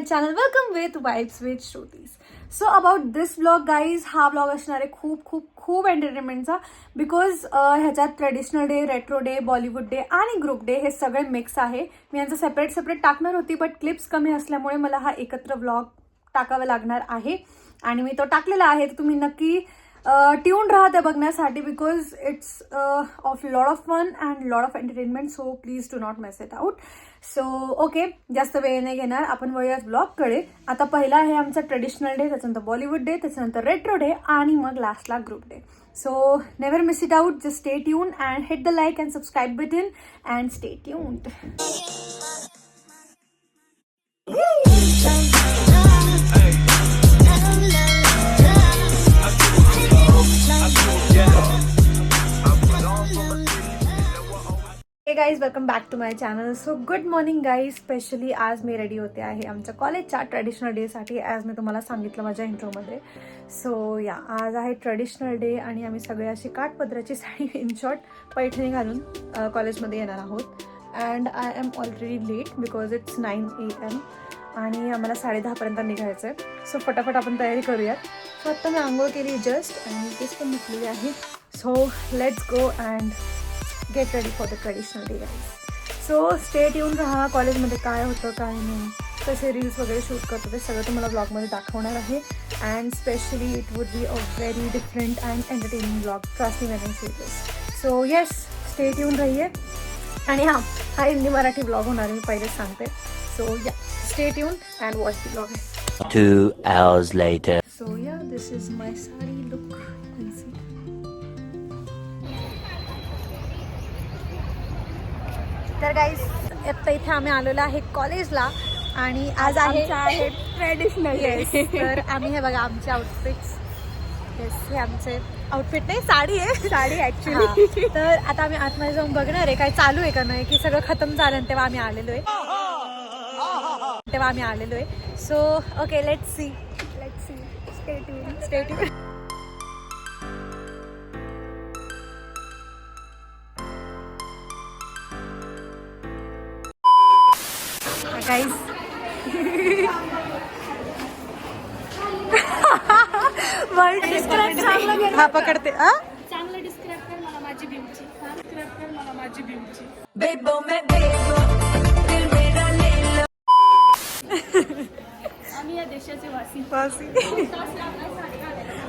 My channel. Welcome with vibes with Shruti's. So about this blog guys, हा blog असणार आहे खूप खूप खूप एंटरटेनमेंटचा. बिकॉज ह्याच्यात traditional day, retro day, Bollywood day आणि ग्रुप डे हे सगळे मिक्स आहे. मी यांचं सेपरेट टाकणार होती, बट क्लिप्स कमी असल्यामुळे मला हा एकत्र ब्लॉग टाकावा लागणार आहे आणि मी तो टाकलेला आहे. तर तुम्ही नक्की ट्यून राहा ते बघण्यासाठी, because it's of lot of fun and lot of entertainment. So please do not miss it out. So okay, जास्त वेळ नाही घेणार, आपण वळूयाच ब्लॉगकडे. आता पहिला आहे आमचा ट्रेडिशनल डे, त्याच्यानंतर बॉलिवूड डे, त्याच्यानंतर रेट्रो डे आणि मग लास्टला group day. So never miss it out. Just stay tune and hit the like and subscribe button and stay tuned. Hey guys, welcome back to my channel. So good morning guys. Specially आज मी ready होते आहे आमच्या कॉलेजच्या traditional डेसाठी, as मी तुम्हाला सांगितलं माझ्या इंट्रोमध्ये. सो या, आज आहे ट्रेडिशनल डे आणि आम्ही सगळे अशी काठपदराची साडी इन शॉर्ट पैठणी घालून कॉलेजमध्ये येणार आहोत. And I am already late because it's 9 AM आणि आम्हाला 10:30पर्यंत निघायचं आहे. सो फटाफट आपण तयारी करूयात. सो आत्ता मी आंघोळ केली जस्ट आणि तेच पण निघलेली आहे. So let's go and get ready for the traditional day guys. So stay tune राहा. कॉलेजमध्ये काय होतं काय नाही, कसे रील्स वगैरे शूट करतो ते सगळं तुम्हाला ब्लॉगमध्ये दाखवणार आहे. And specially it would be a very different and entertaining blog, trust me when I say this. So yes, stay tune रहिए. आणि हा हिंदी मराठी ब्लॉग होणार आहे, मी पहिलेच सांगते. सो या, stay tune and watch the blog. 2 hours later. So या, दिस is my sari look. तर गाईज, आता इथे आम्ही आलेलो आहे कॉलेजला आणि आज आहे ट्रेडिशनल डे. तर आम्ही हे बघा आमचे आउटफिट्स. येस, हे आमचे आउटफिट नाही, साडी आहे, साडी ॲक्च्युली. तर आता आम्ही आतमध्ये जाऊन बघणार आहे काय चालू आहे का नाही, की सगळं खतम झालं तेव्हा आम्ही आलेलो आहे. So okay, let's see. Stay tune. Guys, word describe हा पकडते. चांगलं डिस्क्राइब कर मला माझी ब्युटी. आम्ही या देशाचे वासी.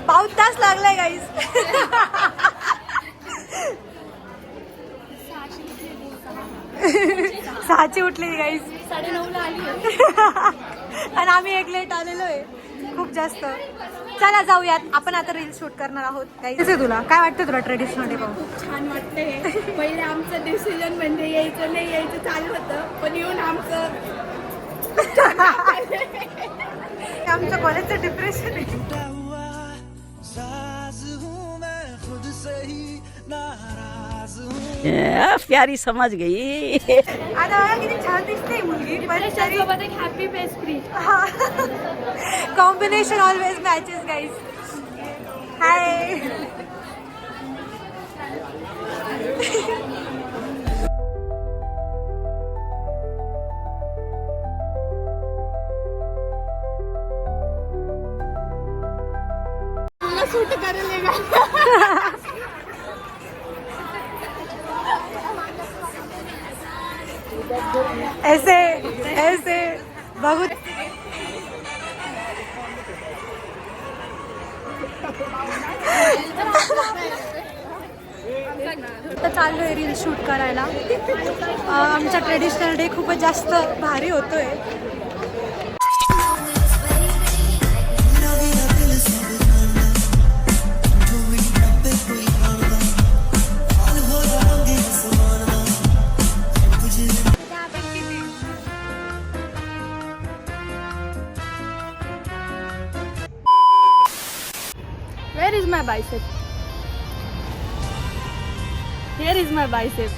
पाऊण तास लागलाय गाईस. 6ची उठलेली गाईस, 9:30ला आली. आणि आम्ही एक लेट आलेलो आहे खूप जास्त. चला जाऊयात, आपण आता रील शूट करणार आहोत. काय तुला काय वाटतं, तुला ट्रेडिशनल डे पाहून? खूप छान वाटते. पहिले आमचं डिसिजन म्हणजे यायचं नाही यायचं चालू होतं, पण येऊन आमचं कॉलेजचं डिप्रेशन आहे. प्यारी समझ गई. आता बघा किती छान दिसते मुलगी. सोबत एक happy pastry. Combination always matches guys. Hi. Suit करेल ऐसे बघू. तर चालू आहे रील शूट करायला. आमचा ट्रेडिशनल डे खूपच जास्त भारी होतोय. Where is my bicep? Here is my bicep.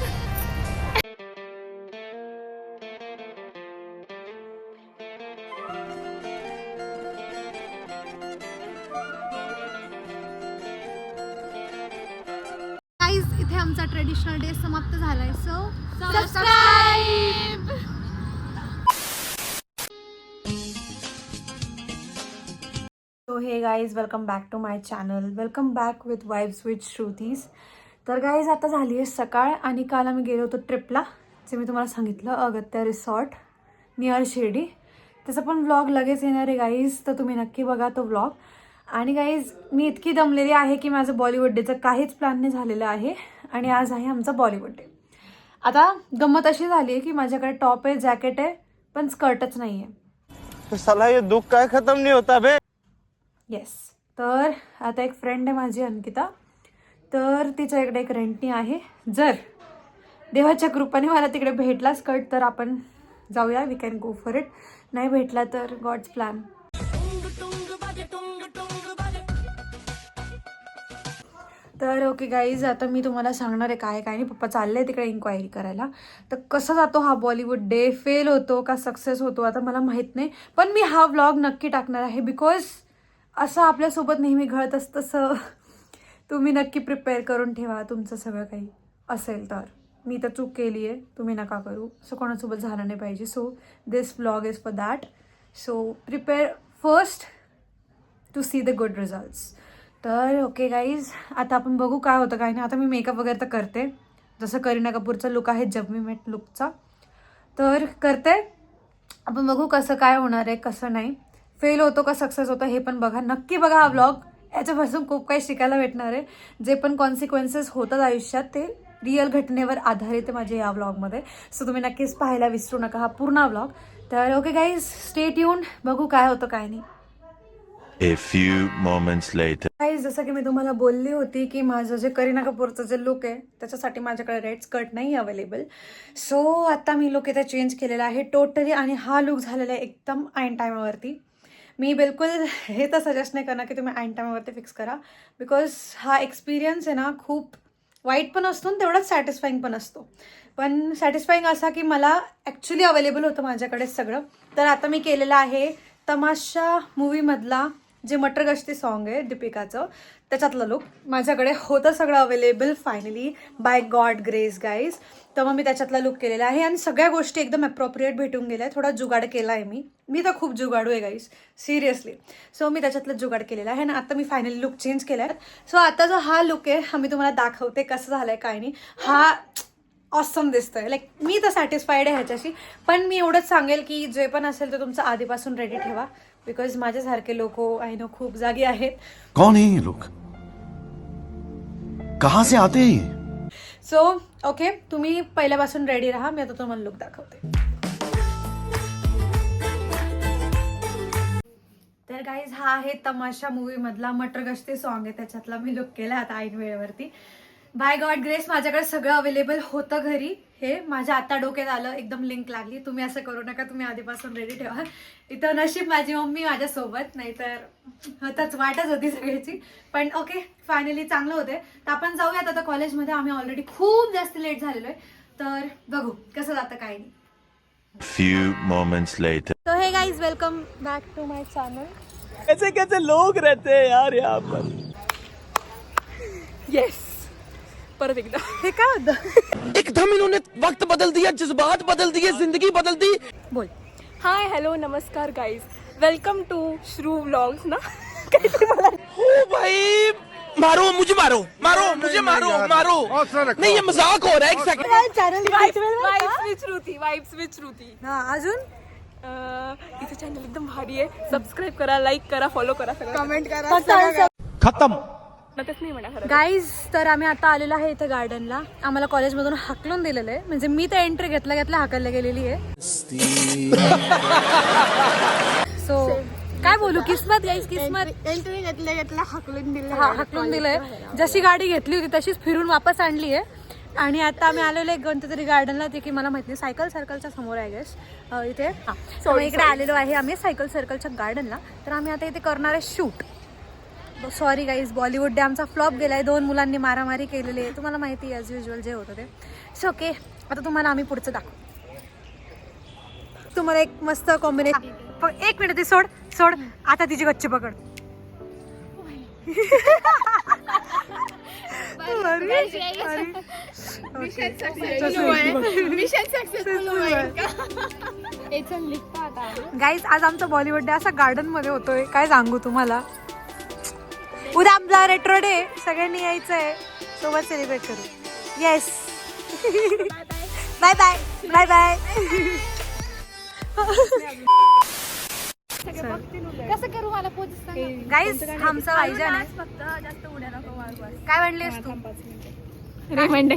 Guys, इथे आमचा ट्रेडिशनल डे समाप्त झालाय. So subscribe. So hey guys welcome back to my channel. Welcome back with vibes with Shruti's. तर गाईज आता झाली आहे सकाळ आणि काल आम्ही गेलो होतो ट्रिपला, जे मी तुम्हाला सांगितलं, अगत्या रिसॉर्ट नियर शिर्डी. त्याचा पण व्लॉग लगेच येणार आहे गाईज, तर तुम्ही नक्की बघा तो व्लॉग. आणि गाईज मी इतकी दमलेली आहे की माझं बॉलिवूड डेचं काहीच प्लॅन नाही झालेलं आहे आणि आज आहे आमचा बॉलिवूड डे. आता गंमत अशी झाली आहे की माझ्याकडे टॉप आहे, जॅकेट आहे, पण स्कर्टच नाही आहे. तो साला ये दुख काय खत्म नहीं होता बे. येस. तर आता एक फ्रेंड आहे माझी अंकिता, तर तिच्या इकडे एक रेंटनी आहे. जर देवाच्या कृपाने मला तिकडे भेटला स्कर्ट तर आपण जाऊया, we can go for it. नाही भेटला तर गॉड्स प्लॅन. तर ओके गाईज, आता मी तुम्हाला सांगणार आहे काय काय नाही. पप्पा चालले आहे तिकडे इन्क्वायरी करायला. तर कसं जातो हा बॉलिवूड डे, फेल होतो का सक्सेस होतो आता मला माहीत नाही, पण मी हा व्लॉग नक्की टाकणार आहे. बिकॉज असं आपल्यासोबत नेहमी घडत असतं, तसं तुम्ही नक्की प्रिपेअर करून ठेवा तुमचं सगळं काही असेल तर. मी तर चूक केली आहे, तुम्ही नका करू, असं कोणासोबत झालं नाही पाहिजे. So this vlog is for that. So prepare first to see the good results. तर ओके गाईज, आता आपण बघू काय होतं काय नाही. आता मी मेकअप वगैरे तर करते, जसं करीना कपूरचा लुक आहे जब वी मेट लुकचा, तर करते. आपण बघू कसं काय होणार आहे, कसं नाही, फेल होतो का सक्सेस होतो हे पण बघा, नक्की बघा हा व्लॉग. याच्यापासून खूप काही शिकायला भेटणार आहे. जे पण कॉन्सिक्वेन्सेस होतात आयुष्यात ते रिअल घटनेवर आधारित आहे माझ्या या व्लॉगमध्ये. सो तुम्ही नक्कीच पाहायला विसरू नका हा पूर्ण व्लॉग. तर ओके गाईज, स्टे ट्यून्ड, बघू काय होतं काय नाही. A few moments later. Guys, जसं की मी तुम्हाला बोलली होती की माझं जे करीना कपूरचं जे लुक आहे त्याच्यासाठी माझ्याकडे रेड स्कर्ट नाही अवेलेबल. सो आता मी लुक इथे चेंज केलेला आहे टोटली आणि हा लुक झालेला आहे एकदम ऐन टायमावरती. मी बिलकुल हे तर सजेस्ट नाही करणार की तुम्ही ऐन टायमावरती फिक्स करा, बिकॉज हा एक्सपिरियन्स आहे ना खूप वाईट पण असतो आणि तेवढाच सॅटिस्फाईंग पण असतो. पण सॅटिस्फाईंग असा की मला ॲक्च्युली अवेलेबल होतं माझ्याकडे सगळं. तर आता मी केलेलं आहे तमाशा मूवीमधला जे मटर गश्ती सॉन्ग आहे दीपिकाचं, त्याच्यातलं लुक माझ्याकडे होतं सगळं available finally by God grace guys. तर मग मी त्याच्यातला लुक केलेला आहे आणि सगळ्या गोष्टी एकदम अप्रोप्रिएट भेटून गेल्या. थोडा जुगाड केला आहे मी तर खूप जुगाडू आहे गाईज, सिरियसली. सो मी त्याच्यातलं जुगाड केलेला आहे आणि आता मी फायनली लुक चेंज केला आहे. सो आता जो हा लुक आहे हा मी तुम्हाला दाखवते कसं झालं आहे काय नाही. हा ऑसम दिसतोय, लाईक मी तर सॅटिस्फाईड आहे ह्याच्याशी. पण मी एवढंच सांगेल की जे पण असेल ते तुमचं आधीपासून रेडी ठेवा, बिकॉज माझ्यासारखे लोक आय नो खूप जागी आहेत. कौन है ये लोग, कहां से आते हैं? सो ओके, तुम्ही पहिल्यापासून रेडी राहा, मी आता तुम्हाला लुक दाखवते. तर गाईज, हा आहे तमाशा मूवी मधला मटर गश्ती सॉन्ग आहे, त्याच्यातला मी लुक केला आता ऐन वेळेवरती. बाय गॉड ग्रेस माझ्याकडे सगळं अवेलेबल होतं घरी. हे माझ्या आता डोक्यात आलं, एकदम लिंक लागली. तुम्ही असं करू नका, तुम्ही आधीपासून रेडी ठेवा. इथं नशीब माझी मम्मी माझ्यासोबत, नाहीतर होताच वाटच होती सगळ्याची. पण ओके, फायनली चांगलं होते. तर आपण जाऊयात आता कॉलेजमध्ये. आम्ही ऑलरेडी खूप जास्त लेट झालेलो आहे, तर बघू कसं जातं काय नाही. Few moments later. तो hey guys, welcome back to my channel. कैसे कैसे लोग रहते हैं यार यहाँ पर. येस, परत एकदा. हे काय होतं? एकदम इन्होंने वक्त बदल दिया, जज्बात बदल दिए, जिंदगी बदल दी. बोल. हाय हॅलो नमस्कार गाईज, वेलकम टू श्रू व्लॉग्स ना. ओ भाई, मारो मुझे, मारो मारो मुझे, मारो मारो. नहीं, ये मजाक हो रहा है. एक second. Channel vibes with Shruti. हा, अजून इथे चॅनल एकदम भारी आहे. सबस्क्राईब करा, लाईक करा, फॉलो करा, सगळं कमेंट करा. खत्म. तेच नाही म्हणा खरं. गाईज, तर आम्ही आता आलेलो आहे इथे गार्डनला. आम्हाला कॉलेजमधून हाकलून दिलेलं आहे, म्हणजे मी तर एंट्री घेतल्या हाकलल्या गेलेली आहे. सो काय बोलू, किस्मत गाईज, किस्मत. एंट्री घेतल्या हाकलून दिलं. हा, हाकलून दिलंय. जशी गाडी घेतली होती तशीच फिरून वापस आणली आहे. आणि आता आम्ही आलेलो आहे कोणत्या तरी गार्डनला, ते की मला माहित नाही, सायकल सर्कलच्या समोर आहे गेस इथे. सो इकडे आलेलो आहे आम्ही सायकल सर्कलच्या गार्डनला. तर आम्ही आता इथे करणार आहे shoot. Sorry guys, Bollywood day आमचा फ्लॉप गेला आहे. 2 मुलांनी मारामारी केलेली आहे, तुम्हाला माहिती आहे ॲज युजल जे होतं ते. सो ओके, आता तुम्हाला आम्ही पुढचं दाखवू. तुम्हाला एक मस्त कॉम्बिनेशन. एक मिनिट, ती सोड सोड, आता तिची गच्ची पकड. गाईज, आज आमचा बॉलिवूड डे असा गार्डन मध्ये होतोय, काय सांगू तुम्हाला. आपला रेट्रो डे, सगळ्यांनी यायचं आहे, सोबत सेलिब्रेट करू. Yes. Bye bye bye bye. कसं करू मला पोच गाईज आमचा भाईजान आहे. फक्त जास्त उड्या नको मारू बस. काय म्हणलीस तू? रिमाइंडर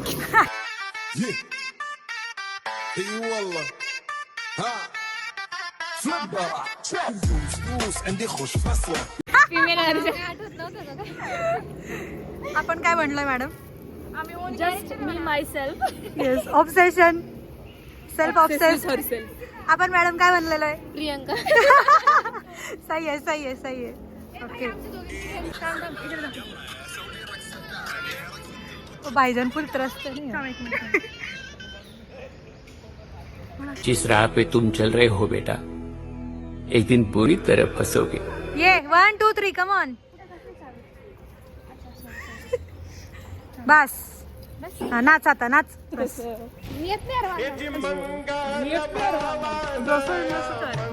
आपण काय म्हणलोय मॅडम? जस्ट मी myself. Yes, obsession, self obsess. आपण मॅडम काय म्हणलेलो आहे? प्रियंका. सही आहे, सही आहे, सही आहे. ओके. भाईजान फुल त्रस्त नाही. जिस राह पे तुम चल रहे हो बेटा, एक दिन बुरी तरह फंसोगे. ये 1 2 3 कम ऑन. बस हा, नाच आता, नाच. बस.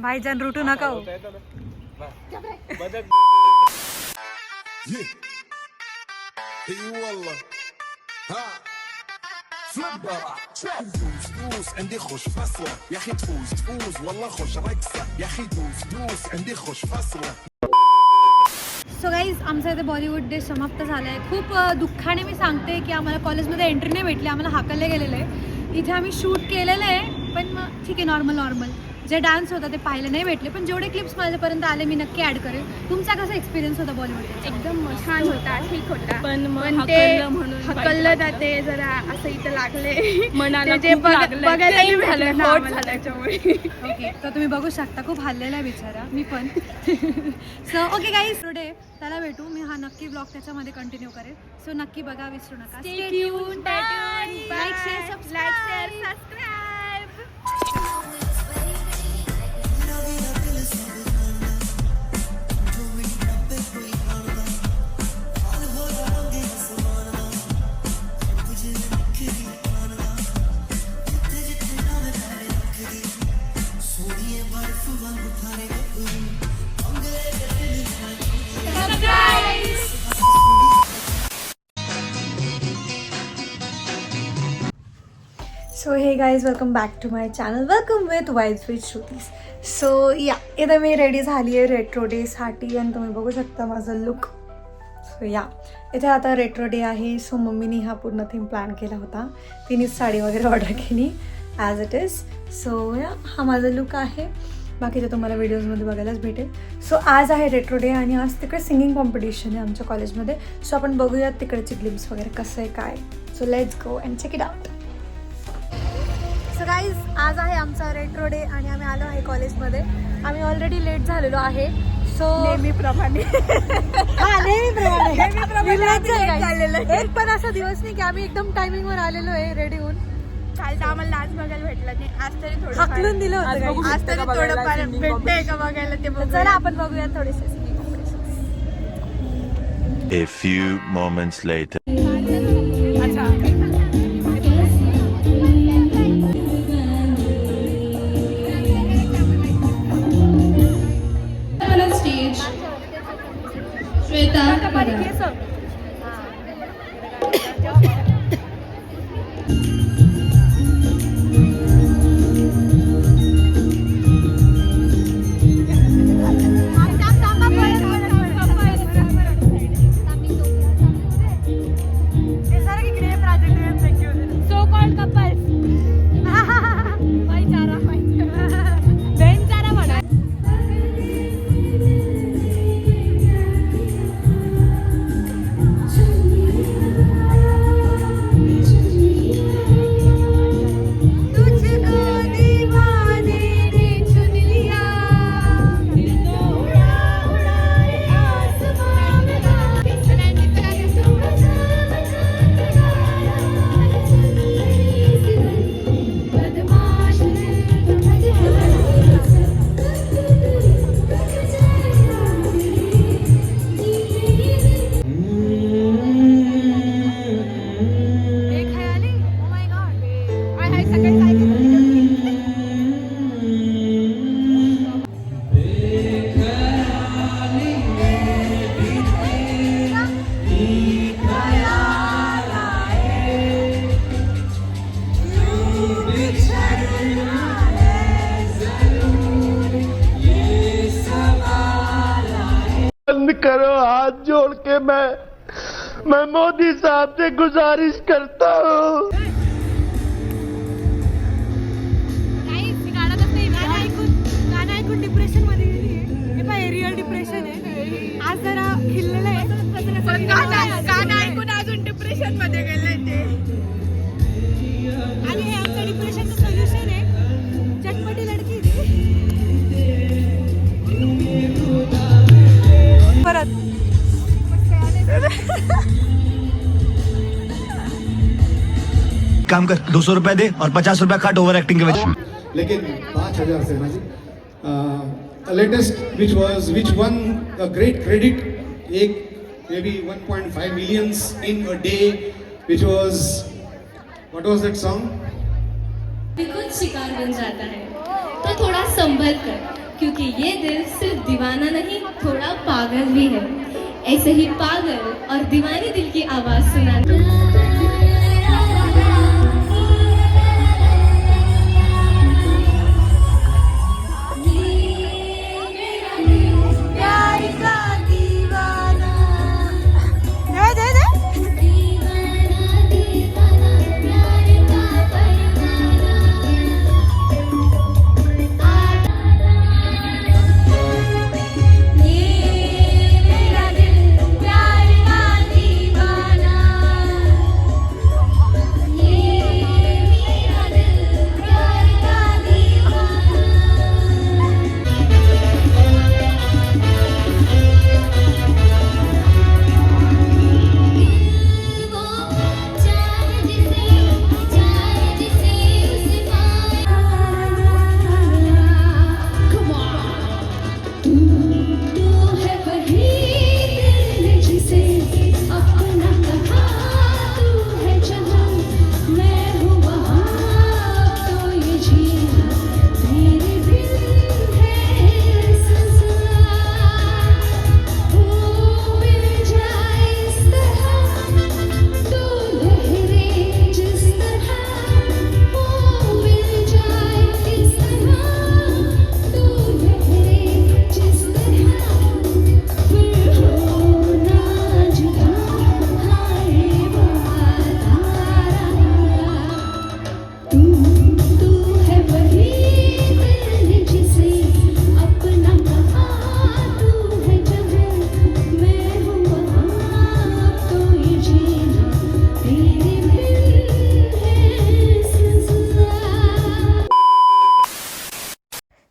भाईजान रुटू नका हो. सो गाईज आमचा इथे बॉलिवूड डे समाप्त झाला आहे. खूप दुःखाने मी सांगते की आम्हाला कॉलेजमध्ये एंट्री नाही भेटली, आम्हाला हाकलले गेलेलं आहे. इथे आम्ही शूट केलेलं आहे, पण मग ठीक आहे, नॉर्मल जे डान्स होता ते पाहायला नाही भेटले, पण जेवढे क्लिप्स माझ्यापर्यंत आले मी नक्की ॲड करेन. तुमचा कसा एक्सपिरियन्स होता बॉलिवूड? एकदम छान होता, ठीक होता. पण ते म्हणून हकललं जाते जरा, असं इथं लागले मनाला ते खूप लागलंय. बघायला झालं, झालं hot झालं त्याच्यामुळे. ओके, तर तुम्ही बघू शकता खूप हल्लेला आहे बिचारा, मी पण. सो ओके गाईज, टुडे त्याला भेटू. मी हा नक्की ब्लॉग त्याच्यामध्ये कंटिन्यू करेन. सो नक्की बघा, विसरू नका. Stay tuned. Like, share, subscribe. So hey guys, welcome back to my channel. Welcome with vibes with Shruti's. So yeah, इथं मी रेडी झाली आहे रेट्रो डेसाठी आणि तुम्ही बघू शकता माझा लुक. सो या, इथे आता रेट्रो डे आहे. सो मम्मीने हा पूर्ण थीम प्लॅन केला होता. तिनेच साडी वगैरे ऑर्डर केली ॲज इट इज. सो या, हा माझा लुक आहे. बाकीचं तुम्हाला व्हिडिओजमध्ये बघायलाच भेटेल. सो आज आहे रेट्रो डे आणि आज तिकडे सिंगिंग कॉम्पिटिशन आहे आमच्या कॉलेजमध्ये. सो आपण बघूयात तिकडचे ग्लिम्स वगैरे कसं आहे काय. So let's go and check it out. So guys, आज आहे आमचा रेट्रो डे आणि आम्ही आलो आहे कॉलेजमध्ये. आम्ही ऑलरेडी लेट झालेलो आहे. सो नेहमीप्रमाणे एक पण असा दिवस नाही की आम्ही एकदम टायमिंगवर आलेलो आहे रेडी होऊन. काल तर आम्हाला आज बघायला भेटलं नाही, आज तरी थोडं हाकलून दिलं होतं guys. आज तरी थोडंफार भेटतंय का बघायला ते बघू. चला आपण बघूया थोडेसे singing competitions. A few moments later. हाथ जोड़ के मैं मोदी साहब से गुजारिश करता हूँ. गाणं ऐकून डिप्रेशन मध्ये गेलीये. हे पाय रिअल डिप्रेशन आहे. आज जरा खिल्लेलं आहे. पण गाणं ऐकून अजून डिप्रेशन मध्ये गेलंय ते. आणि हे आमचं डिप्रेशनचं सोल्युशन आहे. चटपटी लडकी परत काम कर 200 रुपए दे और 50 रुपए काट ओवर एक्टिंग के वजह. लेकिन 5,000 से ना latest which won a great credit, एक maybe 1.5 millions in a day, which was what was that song? भी खुद शिकार बन जाता है तो थोड़ा संभल कर, क्योंकि ये दिल सिर्फ दीवाना नहीं थोड़ा पागल भी है. ऐसे ही पागल और दीवाने दिल की आवाज सुनाना.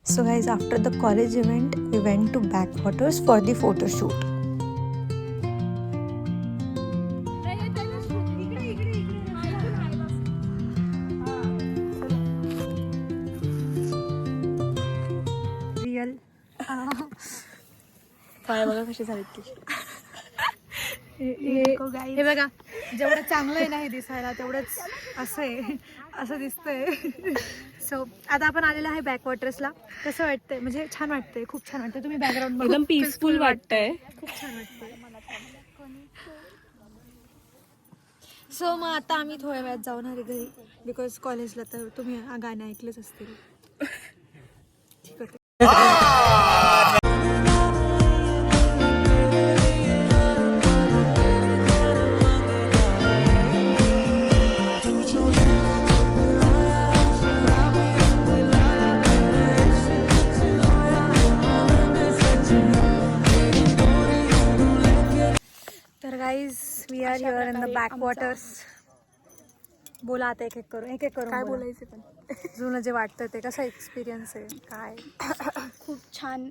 So guys, after the college event, we went to backwaters for the photo shoot. Real. पाय बघा कशी झाली ती. हे बघा, जेवढं चांगलं आहे ना हे दिसायला तेवढंच असं आहे, असं दिसतंय. सो आता आपण आलेलं आहे बॅकवॉटर्सला. कसं वाटतंय? म्हणजे छान वाटतंय, खूप छान वाटतंय. तुम्ही बॅकग्राऊंड एकदम पीसफुल वाटतंय. खूप छान वाटतंय. सो मग आता आम्ही थोड्या वेळात जाऊन आहे घरी, बिकॉज कॉलेजला तर तुम्ही गाणे ऐकलेच असतील. ठीक होते. तर guys, we are here in the backwaters. बोला आता एक एक करू काय बोलायचं पण. जुनं जे वाटतं ते कसा एक्सपिरियन्स आहे काय? खूप छान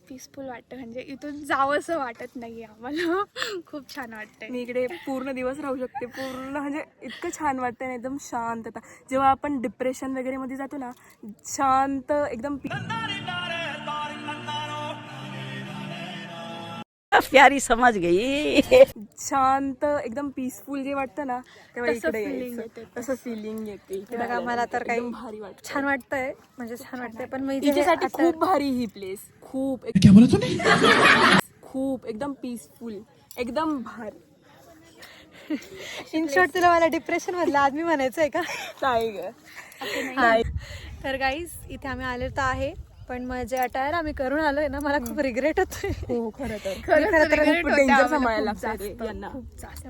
पीसफुल वाटतं. म्हणजे इथून जावंसं वाटत नाही आम्हाला. खूप छान वाटतंय. मी इकडे पूर्ण दिवस राहू शकते. पूर्ण म्हणजे इतकं छान वाटतं ना, एकदम शांतता. जेव्हा आपण डिप्रेशन वगैरे मध्ये जातो ना, शांत एकदम प्यारी समझ गई. शांत एकदम पीसफुल जे वाटतं ना, तेव्हा तसं इकडे feeling यायचं. येते. तसं फिलिंग येते. बघा, मला तर काही भारी वाटतं. छान वाटतंय, म्हणजे छान वाटतंय. पण मी हिच्यासाठी खूप भारी ही प्लेस. खूप क्या बोला तूने? खूप एकदम पीसफुल, एकदम भारी. इन शॉर्ट तुला मला डिप्रेशन मधलं आज मी म्हणायचं आहे का? काय ग? तर गाईज, इथे आम्ही आलेलो आहे पण मग जे अटायर आम्ही करून आलोय ना, मला खूप रिग्रेट होतोय. हो खरं तर regret खूप होतं डेंजर आम्हाला सांभाळायला खूप लागतं जास्त. यांना.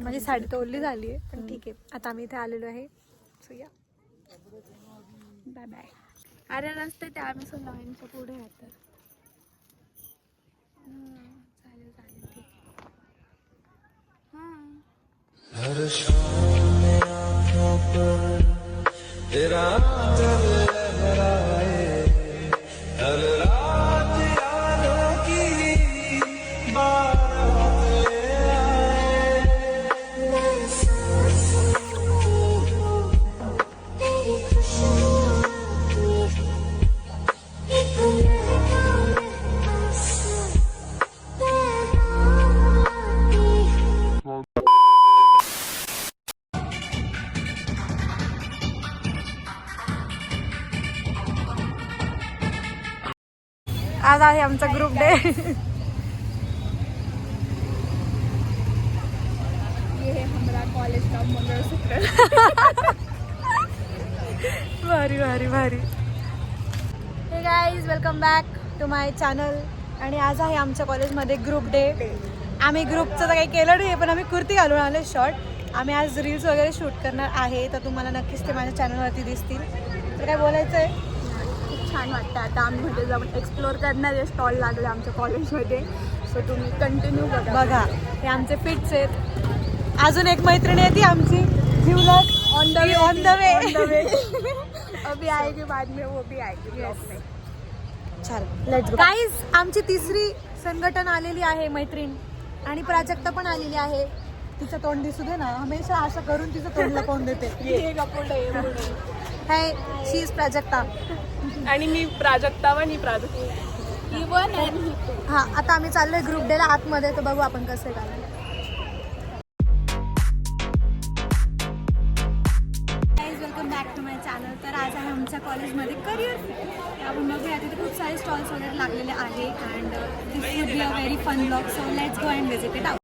माझी साडी तर ओढली झाली आहे, पण ठीक आहे. आता आम्ही इथे आलेलो आहे. सो या बाय बाय. अरे रस्ते त्या आम्ही लाईनच्या पुढे येतात. चालेल चालेल ठीक आहे. आज आहे आमचा ग्रुप डे. ये है हमारा कॉलेज का मंगलसूत्र. भारी भारी भारी. Hey guys, welcome back to my channel. आणि आज आहे आमच्या कॉलेजमध्ये ग्रुप डे. आम्ही ग्रुपचं तर काही केलं नाही, पण आम्ही कुर्ती घालून आलो शॉर्ट. आम्ही आज रील्स वगैरे शूट करणार आहे, तर तुम्हाला नक्कीच ते माझ्या चॅनलवरती दिसतील. तर काय बोलायचं आहे? खूप छान वाटतं. आता आम्ही म्हणजे जाऊन एक्सप्लोअर करणारे स्टॉल लागले आमच्या कॉलेजमध्ये. सो तुम्ही कंटिन्यू बघा, हे आमचे फिट्स आहेत. अजून एक मैत्रिणी आहे ती आमची जीवलग, ऑन द वे. अभी आएगी बाद में, वो भी आएगी ब्लॉग में. गाईज, आमची तिसरी संघटन आलेली आहे, मैत्रीण. आणि प्राजक्ता पण आलेली आहे. तिचं तोंड दिसू दे ना, हमेशा असं करून तिचं तोंड लपवून देते. हाय, शी इज प्राजक्ता. आणि मी प्राजक्ता व ही प्राजक्ता. हा, आता आम्ही चाललोय ग्रुप डेला आतमध्ये, तर बघू आपण कसं आहे काय. Welcome back to my channel. तर आज आहे आमच्या कॉलेजमध्ये करिअर फेअर. आपण बघूया, तिथे खूप सारे स्टॉल्स वगैरे लागलेले आहे. And this would be a very fun blog. So let's go and visit it out.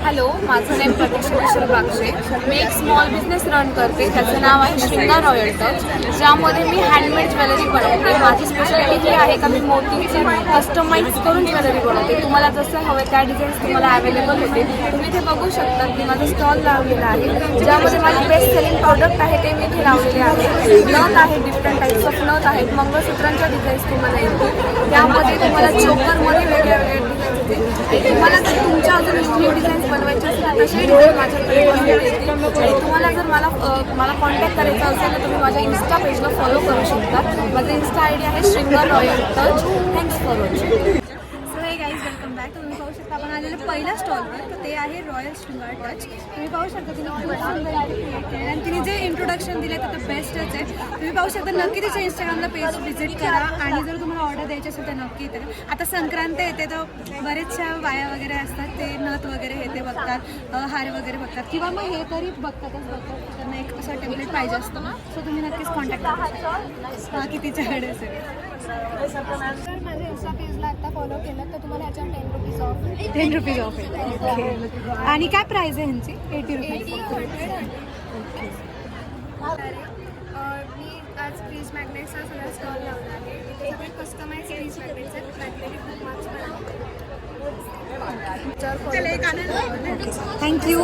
Hello, माझं नेम प्रतीक्षा बागशे. मी एक स्मॉल बिझनेस रन करते. त्याचं नाव आहे श्रृंगार रॉयल टच, ज्यामध्ये मी हँडमेड ज्वेलरी बनवते. माझी स्पेशालिटी ही आहे का मी मोतीची कस्टमाइज करून ज्वेलरी बनवते. तुम्हाला जसं हवं त्या डिझाईन्स तुम्हाला अवेलेबल होते. तुम्ही इथे बघू शकता की माझा स्टॉल लावलेला आहे, ज्यामध्ये माझे बेस्ट सेलिंग प्रॉडक्ट आहे ते मी इथे लावलेले आहे. नथ आहे, डिफरंट टाईप्स ऑफ नथ आहेत. मंगळसूत्रांच्या डिझाईन्स तुम्हाला येतील. त्यामध्ये तुम्हाला चोकरमध्ये वेगळ्या वेगळ्या डिझाईन्स येतील. तुम्हाला जर तुमच्या अजून न्यू डिझाईन्स बनवायचे असेल तसे डिझाईन माझ्याकडे बनवण्यात येतील. आणि तुम्हाला जर मला कॉन्टॅक्ट करायचा असेल तर तुम्ही माझ्या इन्स्टा पेजला फॉलो करू शकता. माझं इन्स्टा आय डी आहे श्रृंगार royal touch. Thanks for watching. So hey guys, welcome back. तुम्ही पाहू शकता आपण आलेलं पहिल्या स्टॉलवर, तर ते आहे रॉयल शृंगार टच. तुम्ही पाहू शकता तिने खूप सुंदर क्रिएट केलं आणि तिने जे इंट्रोडक्शन दिले तर बेस्टच आहे. तुम्ही पाहू शकता. नक्की तिच्या इंस्टाग्रामला पेज व्हिजिट करा. आणि जर तुम्हाला ऑर्डर द्यायची असेल तर नक्की येते. आता संक्रांत येते तर बरेचशा बाया वगैरे असतात, ते नथ वगैरे हे ते बघतात, हार वगैरे बघतात, किंवा मग हे तरी बघतात. त्यांना एक असं टेम्पलेट पाहिजे असतं. सो तुम्ही नक्कीच कॉन्टॅक्ट करू शकता. हा, कितीच्याकडे असेल. जर माझ्या इन्स्टा पेजला आता फॉलो केलं तर तुम्हाला ह्याच्यावर 10 रुपीज ऑफ. 10 रुपीज ऑफ आहे. ओके. आणि काय प्राईस आहे ह्यांची? 80 रुपीज. ओके. मी आज फ्रीज मॅग्नेटचा सगळा स्टॉल लावला आहे. इथे सगळे कस्टमाइज फ्रीज मॅग्नेट्स आहेत. प्रॅक्टिकली खूप मार्क्स पण थँक्यू.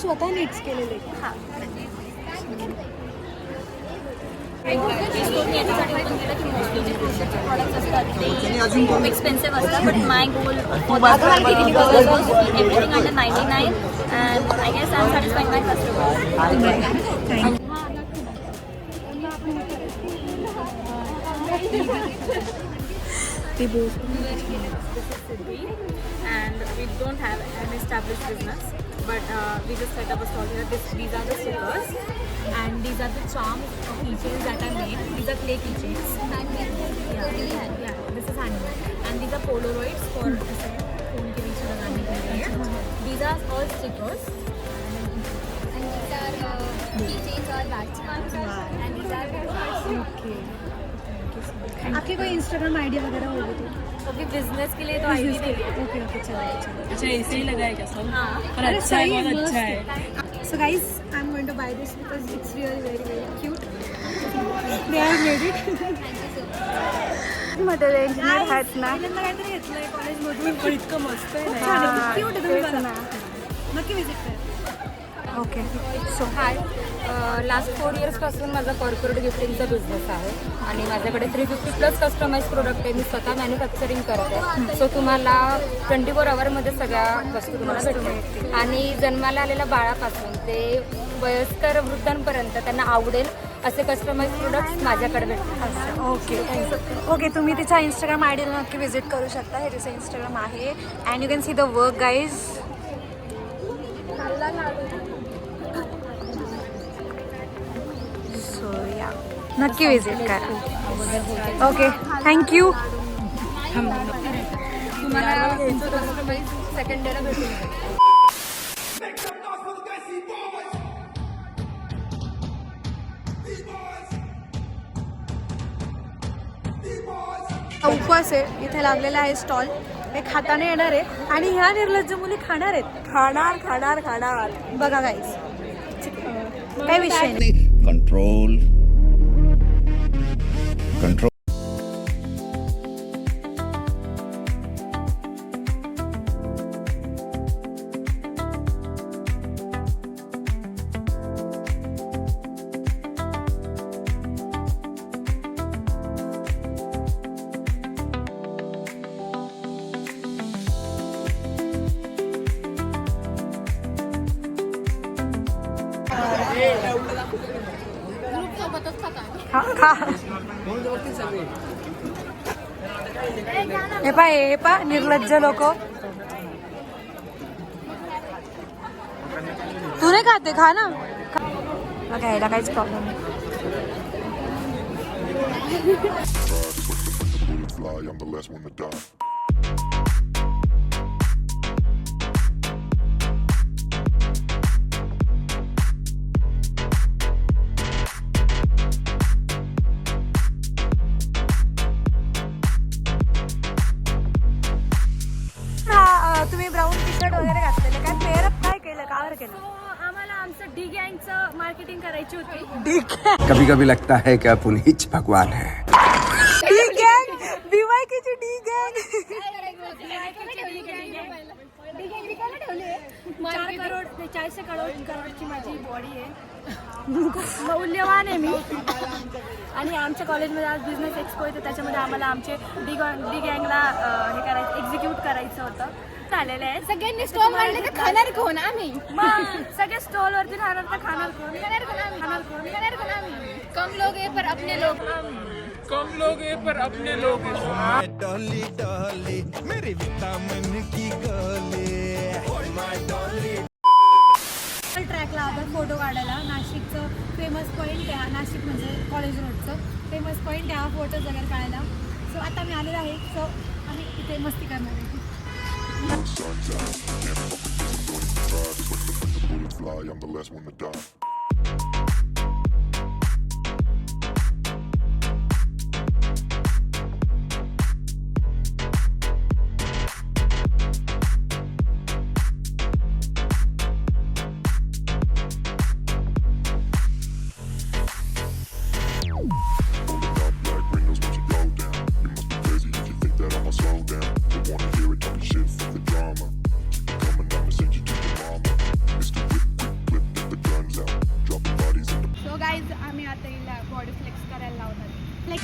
स्वतः नीट्स केलेले. खूप एक्सपेन्सिव्ह असतात but my goal everything under 99 and I guess I am satisfied my customer. And we don't have an established business, but we just set up a stall here. These are the stickers, and these are the charms or keychains that are made. These are clay keychains. Yeah, this is handmade. And these are Polaroids for phone के नीचे लगाने के लिए. These are all stickers. And these are keychains or badge charms. And these are okay. आपकी कोई Instagram ID वगैरह होगी तो अभी business के लिए तो आईडी नहीं है. ओके ओके चलो. अच्छा ऐसे ही लगाए क्या सब? हाँ. पर अच्छा है, बहुत अच्छा है. So guys, I'm going to buy this because it's really very very cute. They have made it. Material engineer आहेत ना. पहिल्यांदा काहीतरी घेतलंय कॉलेजमधून पण इतकं मस्त आहे ना. क्यूट आहे. तुम्ही बघा ना. नक्की विजिट करा. ओके. सो हाय, लास्ट 4 इयर्सपासून माझा कॉर्पोरेट गिफ्टिंगचा बिझनेस आहे आणि माझ्याकडे 350+ कस्टमाइज प्रोडक्ट आहे. मी स्वतः मॅन्युफॅक्चरिंग करते. सो तुम्हाला 24 आवरमध्ये सगळ्या वस्तू तुम्हाला भेटतील आणि जन्माला आलेल्या बाळापासून ते वयस्कर वृद्धांपर्यंत त्यांना आवडेल असे कस्टमाइज प्रोडक्ट्स माझ्याकडे भेटतात. Okay okay. तुम्ही तिच्या इंस्टाग्राम आयडीला नक्की विजिट करू शकता. हे तिचं इंस्टाग्राम आहे and you can see the work guys. So या नक्की विजिट करा. Okay thank you. तुम्हाला कस्टमाइज सेकंड डेला भेटून जाईल. उपवास आहे. इथे लागलेला आहे स्टॉल. हे खाताना येणार आहे आणि ह्या निर्लज्ज मुली खाणार आहेत. खाणार खाणार खाणार. बघा गाईज काही विषय नाही. Control control. हे पा निर्लज्ज लोक. तू नाही खाते खा ना. बघा यायला काहीच प्रॉब्लेम नाही. तुम्ही ब्राऊन टी शर्ट वगैरे घातलेलं काय पेअरअप काय केलं कावर केलं? आम्हाला आमचं डी गँगचं मार्केटिंग करायची होती. कभी कभी लगता है कि आप उन्हीं भगवान है. डी गँग BYKची डी गँग 4 करोडची माझी बॉडी आहे. मौल्यवान आहे मी. आणि आमच्या कॉलेजमध्ये आज बिझनेस एक्सपो आहे तर त्याच्यामध्ये आम्हाला आमचे डी गँगला हे करायचं एक्झिक्यूट करायचं होतं. झालेलं आहे. सगळ्यांनी स्टॉल मारले तर खाणार कोण? आम्ही. मग सगळे स्टॉलवरती राहणार तर खाणार कोण? खाणार कोण आम्ही. कम लोग है पर अपने लोग. कम लोग हैं पर अपने लोग हैं. डॉली डॉली मेरी विटामिन की गोली. ट्रॅकला आधार फोटो काढायला. नाशिकचं फेमस पॉईंट आहे. नाशिक म्हणजे कॉलेज रोडचं फेमस पॉईंट आहे. हा फोटोज वगैरे काढायला. सो आता मी आलेला आहे. सो आम्ही इथे मस्ती करणार आहे. I'm the last one to die. Coming, I'ma send you to your mama. It's the whip, quick, flip, get the guns out.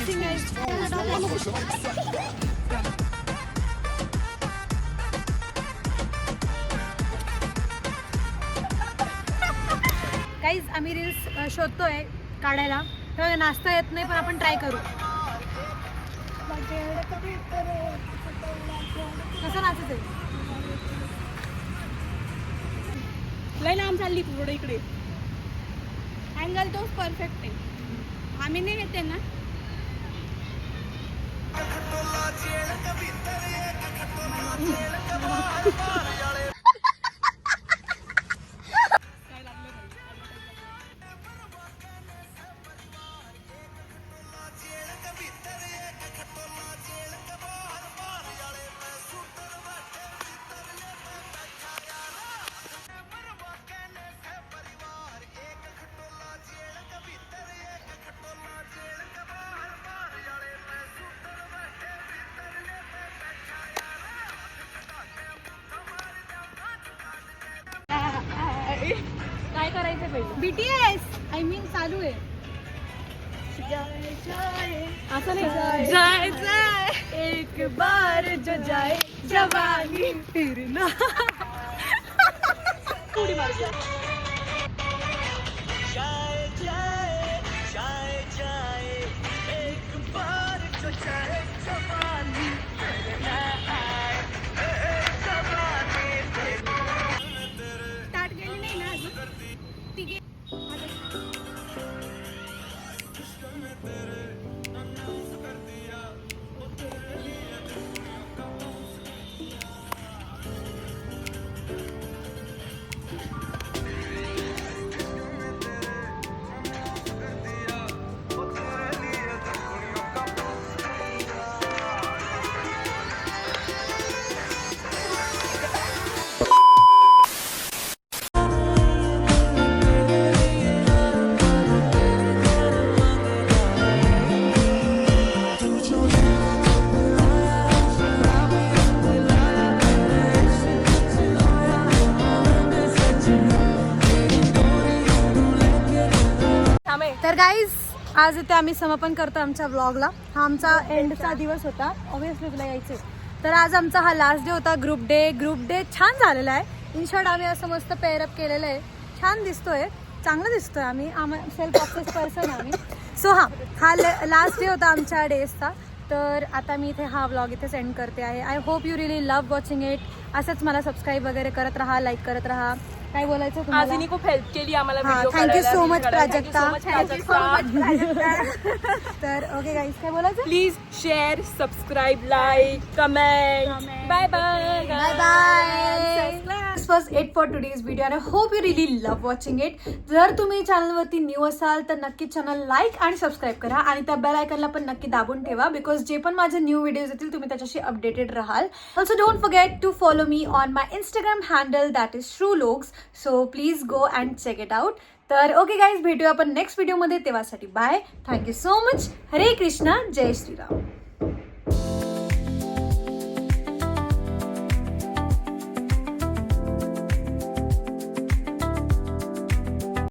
Watching guys. आम्ही रील्स शोधतोय काढायला, तेव्हा नाचता येत नाही पण आपण ट्राय करू. कसं नाचत आहे? लय लांब चालली पुढे इकडे. अँगल तोच परफेक्ट आहे. आम्ही नाही येते ना. काय करायचं पहिलं? BTS आय मीन चालू आहे. असं नाही. जाय जाय एक बार जो जाए जवानी फिरना. थोडी मारली. स्टार्ट केली नाही ना अजून. ठीक आहे. तर गाईज आज इथे आम्ही समापन करतो आमच्या व्लॉगला. हा आमचा एंडचा दिवस होता. ऑब्विसली तुला यायचे. तर आज आमचा हा लास्ट डे होता. ग्रुप डे छान झालेला आहे. इन शॉर्ट आम्ही असं मस्त पेअरअप केलेलं आहे. छान दिसतोय, चांगलं दिसतोय. आम्ही सेल्फ ऑब्सेस पर्सन आम्ही. सो हा लास्ट डे होता आमच्या डेजचा. तर आता मी इथे हा व्लॉग इथे सेंड करते आहे. I hope you really love watching it. असंच मला सबस्क्राईब वगैरे करत राहा, लाईक करत राहा. काय बोलायचं तुम्हाला? आजीनी खूप हेल्प केली आम्हाला. Thank you so much Prajakta. तर ओके गाईज, काय बोलायचं? Please share, subscribe, like, comment. Bye bye bye bye. This was it for today's video आणि hope you really love watching it. जर तुम्ही चॅनलवरती न्यू असाल तर नक्की चॅनल लाईक आणि सबस्क्राईब करा आणि त्या बेल आयकनला पण नक्की दाबून ठेवा, बिकॉज जे पण माझे न्यू व्हिडिओज येतील तुम्ही त्याच्याशी अपडेटेड राहाल. Also don't forget to follow me on my Instagram handle, that is Shrulooks. So please go and check it out. तर ओके गाईज, भेटूया आपण नेक्स्ट व्हिडिओमध्ये. तेव्हासाठी bye. Thank you so much. Hare Krishna, जय श्रीराम.